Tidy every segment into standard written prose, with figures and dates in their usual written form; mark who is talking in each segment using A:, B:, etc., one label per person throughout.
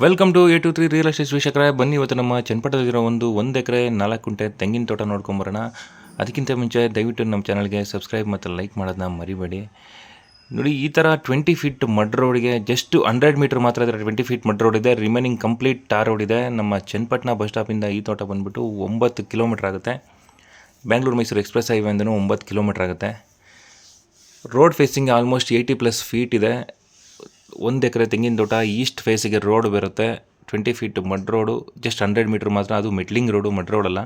A: Welcome to A23 real estate ವೀಕ್ಷಕರೇ. ಬನ್ನಿ ಇವತ್ತು ನಮ್ಮ ಚನ್ನಪಟ್ಟಣದಲ್ಲಿರೋ ಒಂದು ಎಕರೆ 4 ಗುಂಟೆ ತೆಂಗಿನ ತೋಟ ನೋಡ್ಕೊಂಬರೋಣ. ಅದಕ್ಕಿಂತ ಮುಂಚೆ ದಯವಿಟ್ಟು ನಮ್ಮ ಚಾನಲ್ಗೆ ಸಬ್ಸ್ಕ್ರೈಬ್ ಮತ್ತು ಲೈಕ್ ಮಾಡೋದನ್ನ ಮರಿಬೇಡಿ. ನೋಡಿ, ಈ ಥರ 20 ಫೀಟ್ ಮಡ್ ರೋಡ್ಗೆ ಜಸ್ಟ್ 100 ಮೀಟರ್ ಮಾತ್ರ ಇದರ 20 ಫೀಟ್ ಮಡ್ ರೋಡ್ ಇದೆ. ರಿಮೈನಿಂಗ್ ಕಂಪ್ಲೀಟ್ ಟಾರ್ ರೋಡ್ ಇದೆ. ನಮ್ಮ ಚನ್ನಪಟ್ಟಣ ಬಸ್ ಸ್ಟಾಪಿಂದ ಈ ತೋಟ ಬಂದುಬಿಟ್ಟು 9 ಕಿಲೋಮೀಟ್ರ್ ಆಗುತ್ತೆ. ಬೆಂಗಳೂರು ಮೈಸೂರು ಎಕ್ಸ್ಪ್ರೆಸ್ ಹೈವೇಂದನೂ 9 ಕಿಲೋಮೀಟ್ರ್ ಆಗುತ್ತೆ. ರೋಡ್ ಫೇಸಿಂಗ್ ಆಲ್ಮೋಸ್ಟ್ 80+ ಫೀಟ್ ಇದೆ. 1 ಎಕರೆ ತೆಂಗಿನ ತೋಟ ಈಸ್ಟ್ ಫೇಸಿಗೆ ರೋಡ್ ಬರುತ್ತೆ. 20 feet mud road, just 100 metre ಮಾತ್ರ. ಅದು ಮೆಟ್ಲಿಂಗ್ ರೋಡು, ಮಡ್ ರೋಡಲ್ಲ.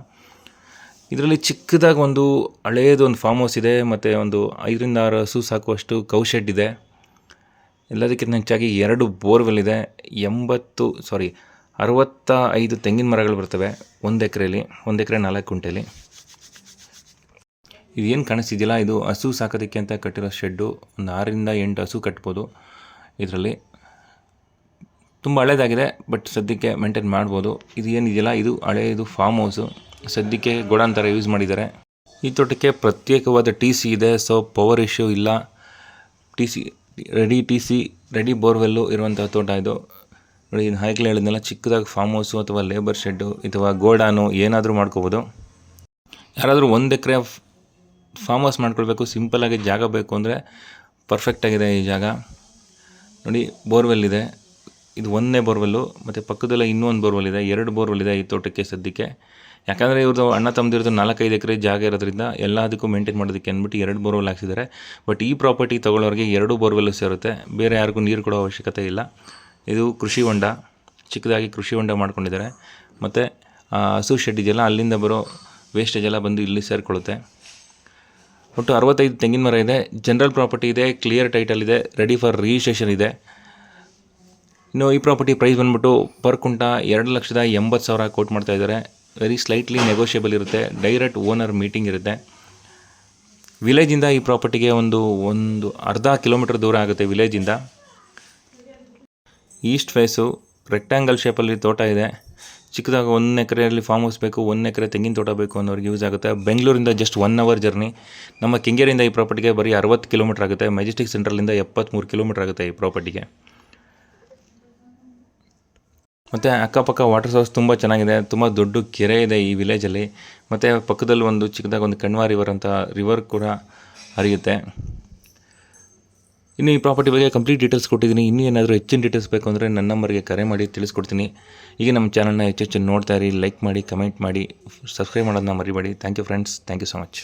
A: ಇದರಲ್ಲಿ ಚಿಕ್ಕದಾಗಿ ಒಂದು ಹಳೆಯದೊಂದು ಫಾರ್ಮ್ ಹೌಸ್ ಇದೆ, ಮತ್ತು ಒಂದು 5ರಿಂದ 6 ಹಸು ಸಾಕುವಷ್ಟು ಕೌ ಶೆಡ್ ಇದೆ. ಎಲ್ಲದಕ್ಕಿಂತ ಹೆಚ್ಚಾಗಿ 2 ಬೋರ್ವೆಲ್ ಇದೆ. 65 ತೆಂಗಿನ ಮರಗಳು ಬರ್ತವೆ 1 ಎಕರೆಯಲ್ಲಿ, 1 ಎಕರೆ 4 ಗುಂಟೆಯಲ್ಲಿ. ಇದು ಏನು ಕಾಣಿಸ್ತಿದೆಯಲ್ಲ, ಇದು ಹಸು ಸಾಕೋದಕ್ಕೆ ಅಂತ ಕಟ್ಟಿರೋ ಶೆಡ್ಡು. ಒಂದು 6ರಿಂದ 8 ಹಸು ಕಟ್ಬೋದು. ಇದರಲ್ಲಿ ತುಂಬ ಹಳೇದಾಗಿದೆ, ಬಟ್ ಸದ್ಯಕ್ಕೆ ಮೇಂಟೈನ್ ಮಾಡ್ಬೋದು. ಇದು ಏನಿದೆಯಲ್ಲ, ಇದು ಹಳೆಯದು ಫಾರ್ಮ್ ಹೌಸು. ಸದ್ಯಕ್ಕೆ ಗೋಡನ್ ಥರ ಯೂಸ್ ಮಾಡಿದ್ದಾರೆ. ಈ ತೋಟಕ್ಕೆ ಪ್ರತ್ಯೇಕವಾದ TC ಇದೆ, ಸೊ ಪವರ್ ಇಶ್ಯೂ ಇಲ್ಲ. TC ರೆಡಿ ಬೋರ್ವೆಲ್ಲು ಇರುವಂಥ ತೋಟ ಇದು. ನೋಡಿ, ಇದು ಹಾಯ್ಕಲ್ ಹೇಳಿದ್ನೆಲ್ಲ, ಚಿಕ್ಕದಾಗಿ ಫಾರ್ಮ್ ಹೌಸು ಅಥವಾ ಲೇಬರ್ ಶೆಡ್ಡು ಅಥವಾ ಗೋಡಾನು ಏನಾದರೂ ಮಾಡ್ಕೋಬೋದು. ಯಾರಾದರೂ 1 ಎಕರೆ ಫಾರ್ಮ್ ಹೌಸ್ ಮಾಡ್ಕೊಳ್ಬೇಕು, ಸಿಂಪಲ್ಲಾಗಿ ಜಾಗ ಬೇಕು ಅಂದರೆ ಪರ್ಫೆಕ್ಟಾಗಿದೆ ಈ ಜಾಗ. ನೋಡಿ, ಬೋರ್ವೆಲ್ ಇದೆ. ಇದು 1ನೇ ಬೋರ್ವೆಲ್ಲು, ಮತ್ತು ಪಕ್ಕದಲ್ಲೇ ಇನ್ನೊಂದು ಬೋರ್ವೆಲ್ ಇದೆ. 2 ಬೋರ್ವೆಲ್ ಇದೆ ಈ ತೋಟಕ್ಕೆ ಸದ್ಯಕ್ಕೆ. ಯಾಕಂದರೆ ಇವ್ರದ್ದು ಅಣ್ಣ ತಮ್ಮದಿರೋದು 4-5 ಎಕರೆ ಜಾಗ ಇರೋದ್ರಿಂದ ಎಲ್ಲದಕ್ಕೂ ಮೇಂಟೈನ್ ಮಾಡೋದಕ್ಕೆ ಅಂದ್ಬಿಟ್ಟು 2 ಬೋರ್ವೆಲ್ ಹಾಕ್ಸಿದ್ದಾರೆ. ಬಟ್ ಈ ಪ್ರಾಪರ್ಟಿ ತೊಗೊಳ್ಳೋರಿಗೆ 2 ಬೋರ್ವೆಲ್ಲು ಸೇರುತ್ತೆ. ಬೇರೆ ಯಾರಿಗೂ ನೀರು ಕೊಡೋ ಅವಶ್ಯಕತೆ ಇಲ್ಲ. ಇದು ಕೃಷಿ ಹೊಂಡ, ಚಿಕ್ಕದಾಗಿ ಕೃಷಿ ಹೊಂಡ ಮಾಡ್ಕೊಂಡಿದ್ದಾರೆ. ಮತ್ತು ಹಸು ಶೆಡ್ ಇದೆಯಲ್ಲ, ಅಲ್ಲಿಂದ ಬರೋ ವೇಸ್ಟೇಜ್ ಎಲ್ಲ ಬಂದು ಇಲ್ಲಿ ಸೇರಿಕೊಳ್ಳುತ್ತೆ. ಒಟ್ಟು 65 ತೆಂಗಿನ ಮರ ಇದೆ. ಜನರಲ್ ಪ್ರಾಪರ್ಟಿ ಇದೆ, ಕ್ಲಿಯರ್ ಟೈಟಲ್ ಇದೆ, ರೆಡಿ ಫಾರ್ ರಿಜಿಸ್ಟ್ರೇಷನ್ ಇದೆ. ಇನ್ನು ಈ ಪ್ರಾಪರ್ಟಿ ಪ್ರೈಸ್ ಬಂದ್ಬಿಟ್ಟು ಪರ್ ಕುಂಟ 2,80,000 ಕೋಟ್ ಮಾಡ್ತಾ ಇದ್ದಾರೆ. ವೆರಿ ಸ್ಲೈಟ್ಲಿ ನೆಗೋಷಿಯಬಲ್ ಇರುತ್ತೆ. ಡೈರೆಕ್ಟ್ ಓನರ್ ಮೀಟಿಂಗ್ ಇರುತ್ತೆ. ವಿಲೇಜಿಂದ ಈ ಪ್ರಾಪರ್ಟಿಗೆ ಒಂದು ಅರ್ಧ ಕಿಲೋಮೀಟರ್ ದೂರ ಆಗುತ್ತೆ ವಿಲೇಜಿಂದ. ಈಸ್ಟ್ ಫೇಸು ರೆಕ್ಟ್ಯಾಂಗಲ್ ಶೇಪಲ್ಲಿ ತೋಟ ಇದೆ. ಚಿಕ್ಕದಾಗ 1 ಎಕರೆಯಲ್ಲಿ ಫಾರ್ಮ್ ಹೌಸ್ ಬೇಕು, 1 ಎಕರೆ ತೆಂಗಿನ ತೋಟ ಬೇಕು ಅನ್ನೋರಿಗೆ ಯೂಸ್ ಆಗುತ್ತೆ. ಬೆಂಗಳೂರಿಂದ ಜಸ್ಟ್ 1 ಅವರ್ ಜರ್ನಿ. ನಮ್ಮ ಕೆಂಗೇರಿಯಿಂದ ಈ ಪ್ರಾಪರ್ಟಿಗೆ ಬರೀ 60 ಕಿಲೋಮೀಟ್ರ್ ಆಗುತ್ತೆ. ಮೆಜೆಸ್ಟಿಕ್ ಸೆಂಟ್ರಲಿಂದ 73 ಕಿಲೋಮೀಟ್ರ್ ಆಗುತ್ತೆ ಈ ಪ್ರಾಪರ್ಟಿಗೆ. ಮತ್ತು ಅಕ್ಕಪಕ್ಕ ವಾಟರ್ ಸೋರ್ಸ್ ತುಂಬ ಚೆನ್ನಾಗಿದೆ. ತುಂಬ ದೊಡ್ಡ ಕೆರೆ ಇದೆ ಈ ವಿಲೇಜಲ್ಲಿ. ಮತ್ತು ಪಕ್ಕದಲ್ಲಿ ಒಂದು ಚಿಕ್ಕದಾಗಿ ಒಂದು ಕಣ್ವ ರಿವರ್ ಅಂತ ರಿವರ್ ಕೂಡ ಹರಿಯುತ್ತೆ. ಇನ್ನು ಈ ಪ್ರಾಪರ್ಟಿ ಬಗ್ಗೆ ಕಂಪ್ಲೀಟ್ ಡೀಟೇಲ್ಸ್ ಕೊಟ್ಟಿದ್ದೀನಿ. ಇನ್ನೂ ಏನಾದರೂ ಹೆಚ್ಚಿನ ಡೀಟೇಲ್ಸ್ ಬೇಕು ಅಂದರೆ ನನ್ನ ನಂಬರ್ಗೆ ಕರೆ ಮಾಡಿ ತಿಳಿಸ್ಕೊಡ್ತೀನಿ. ಈಗ ನಮ್ಮ ಚಾನಲ್ನ ಹೆಚ್ಚು ನೋಡ್ತಾ ಇರಿ, ಲೈಕ್ ಮಾಡಿ, ಕಮೆಂಟ್ ಮಾಡಿ, ಸಬ್ಸ್ಕ್ರೈಬ್ ಮಾಡೋದನ್ನ ಮರಿಬೇಡಿ. Thank you friends, thank you so much.